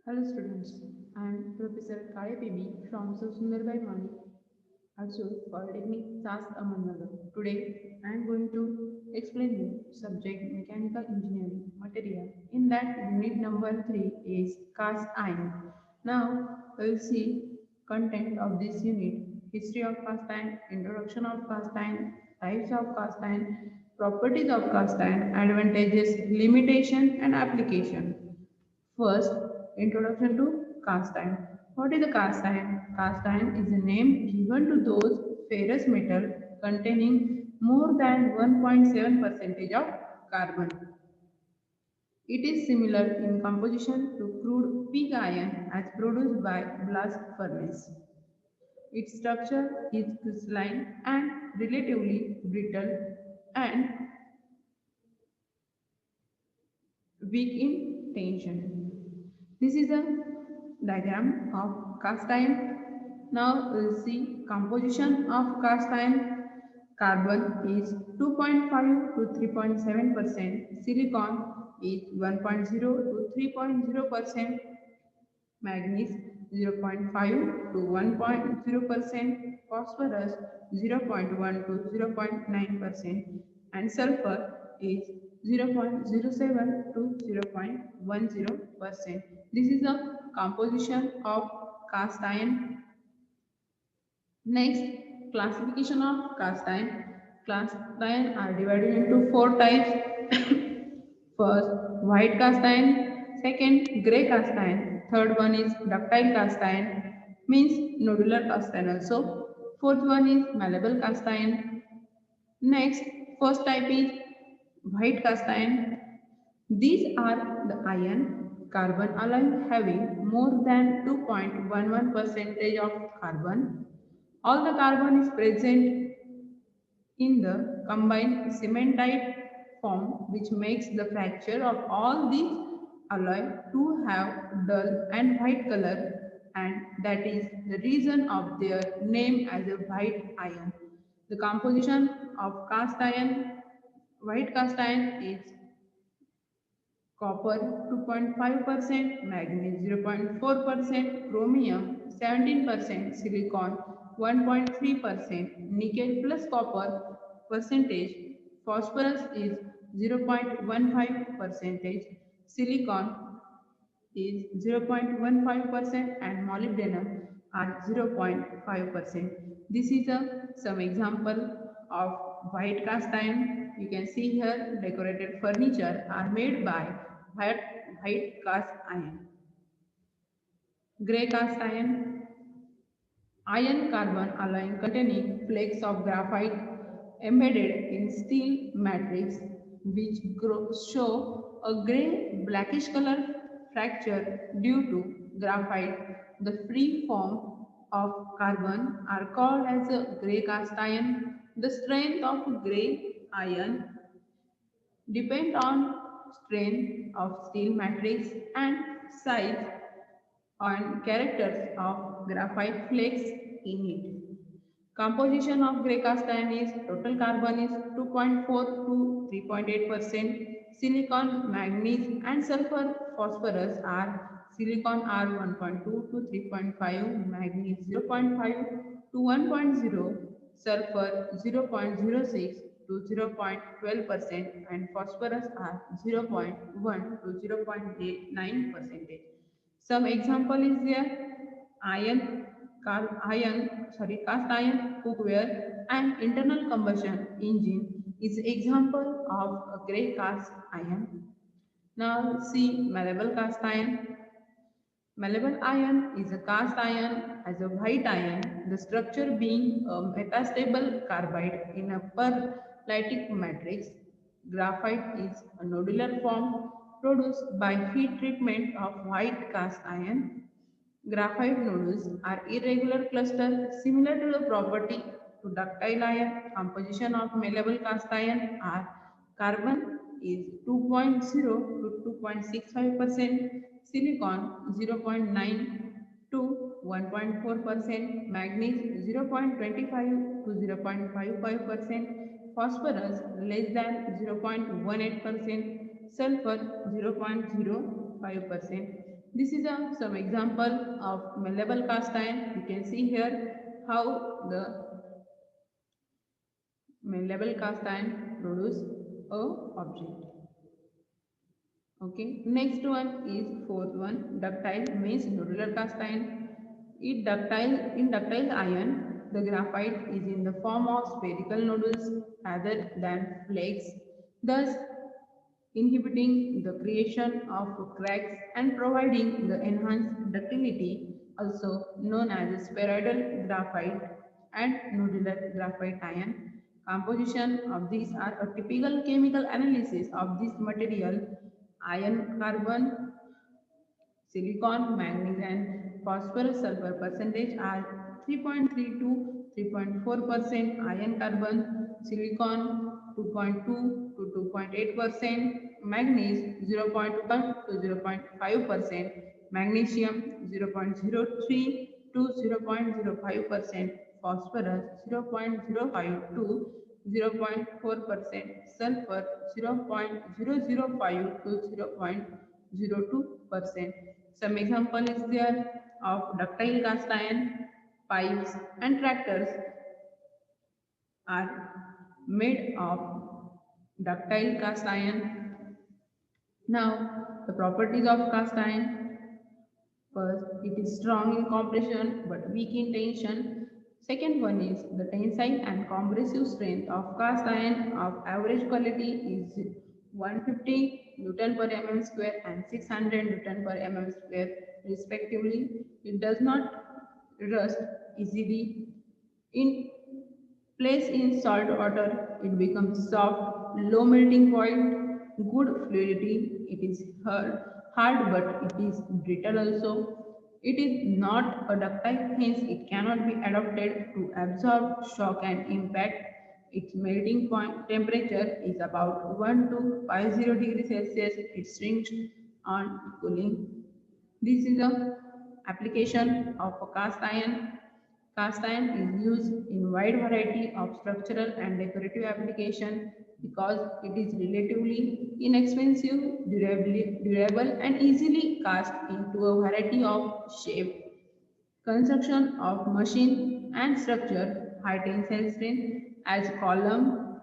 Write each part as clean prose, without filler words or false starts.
Hello students, I am Professor Kale PB from Sundarbai Mani, also Polytechnic SAS Ahmednagar. Today I am going to explain you subject Mechanical Engineering material. In that unit number 3 is cast iron. Now we will see content of this unit, history of cast iron, introduction of cast iron, types of cast iron, properties of cast iron, advantages, limitation and application. First, introduction to cast iron. What is the cast iron? Cast iron is a name given to those ferrous metal containing more than 1.7 percentage of carbon. It is similar in composition to crude pig iron as produced by blast furnace. Its structure is crystalline and relatively brittle and weak in tension. This is a diagram of cast iron. Now we will see composition of cast iron. Carbon is 2.5 to 3.7%, silicon is 1.0 to 3.0%, manganese 0.5 to 1.0%, phosphorus 0.1 to 0.9%, and sulfur is 0.07 to 0.10%. This is the composition of cast iron. Next, classification of cast iron. Cast iron are divided into four types. First, white cast iron. Second, grey cast iron. Third one is ductile cast iron, means nodular cast iron also. Fourth one is malleable cast iron. Next, first type is white cast iron. These are the iron carbon alloy having more than 2.11 percentage of carbon. All the carbon is present in the combined cementite form, which makes the fracture of all these alloy to have dull and white color, and that is the reason of their name as a white iron. The composition of cast iron, white cast iron is copper 2.5%, manganese 0.4%, chromium 17%, silicon 1.3%, nickel plus copper percentage, phosphorus is 0.15 percentage, silicon is 0.15% and molybdenum are 0.5%. This is some example of white cast iron. You can see here decorated furniture are made by white, white cast iron. Grey cast iron, iron carbon alloy containing flakes of graphite embedded in steel matrix which show a grey blackish color fracture due to graphite. The free form of carbon are called as a grey cast iron. The strength of grey iron depend on strength of steel matrix and size and characters of graphite flakes in it. Composition of grey cast iron is total carbon is 2.4 to 3.8%. Silicon, manganese and sulfur phosphorus are silicon are 1.2 to 3.5, manganese 0.5 to 1.0, sulfur 0.06 to 0.12% and phosphorus are 0.1 to 0.9%. Some example is there iron, cast iron cookware and internal combustion engine is example of a grey cast iron. Now see malleable cast iron. Malleable iron is a cast iron as a white iron, the structure being a metastable carbide in a perlitic matrix. Graphite is a nodular form produced by heat treatment of white cast iron. Graphite nodules are irregular clusters similar to the property to ductile iron. Composition of malleable cast iron are carbon is 2.0 to 2.65%, silicon 0.9 to 1.4%, manganese 0.25 to 0.55%, phosphorus less than 0.18%, sulfur 0.05%. This is some example of malleable cast iron. You can see here how the malleable cast iron produce a object. Okay. Next one is fourth one. Ductile means nodular cast iron. In ductile iron, the graphite is in the form of spherical nodules rather than flakes, thus inhibiting the creation of cracks and providing the enhanced ductility, also known as spheroidal graphite and nodular graphite ion. Composition of these are a typical chemical analysis of this material. Iron, carbon, silicon, manganese and phosphorus sulfur percentage are 3.3 to 3.4%, iron carbon, silicon 2.2 to 2.8%, manganese 0.1 to 0.5%, magnesium 0.03 to 0.05%, phosphorus 0.05 to 0.4%, sulfur 0.005 to 0.02%. Some example is there of ductile cast iron. Pipes and tractors are made of ductile cast iron. Now, the properties of cast iron. First, it is strong in compression but weak in tension. Second one is the tensile and compressive strength of cast iron of average quality is 150 Newton per mm square and 600 Newton per mm square respectively. It does not rust easily. In place in salt water, it becomes soft, low melting point, good fluidity. It is hard but it is brittle also. It is not a ductile, hence it cannot be adapted to absorb shock and impact. Its melting point temperature is about 1 to 50 degrees Celsius. It shrinks on cooling. This is a application of a cast iron. Cast iron is used in wide variety of structural and decorative application because it is relatively inexpensive, durable and easily cast into a variety of shape. Construction of machine and structure, high tensile strength as column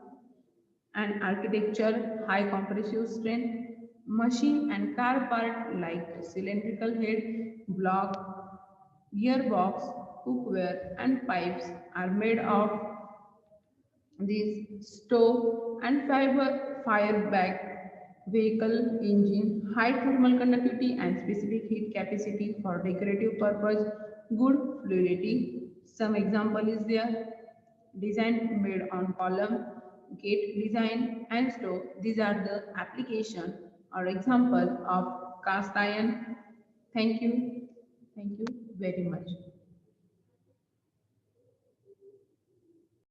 and architecture, high compressive strength, machine and car part like cylindrical head, block, gearbox, cookware and pipes are made of these stove and fire back vehicle engine, high thermal conductivity and specific heat capacity for decorative purpose, good fluidity. Some example is there. Design made on column, gate design and stove. These are the application or example of cast iron. Thank you. Thank you very much.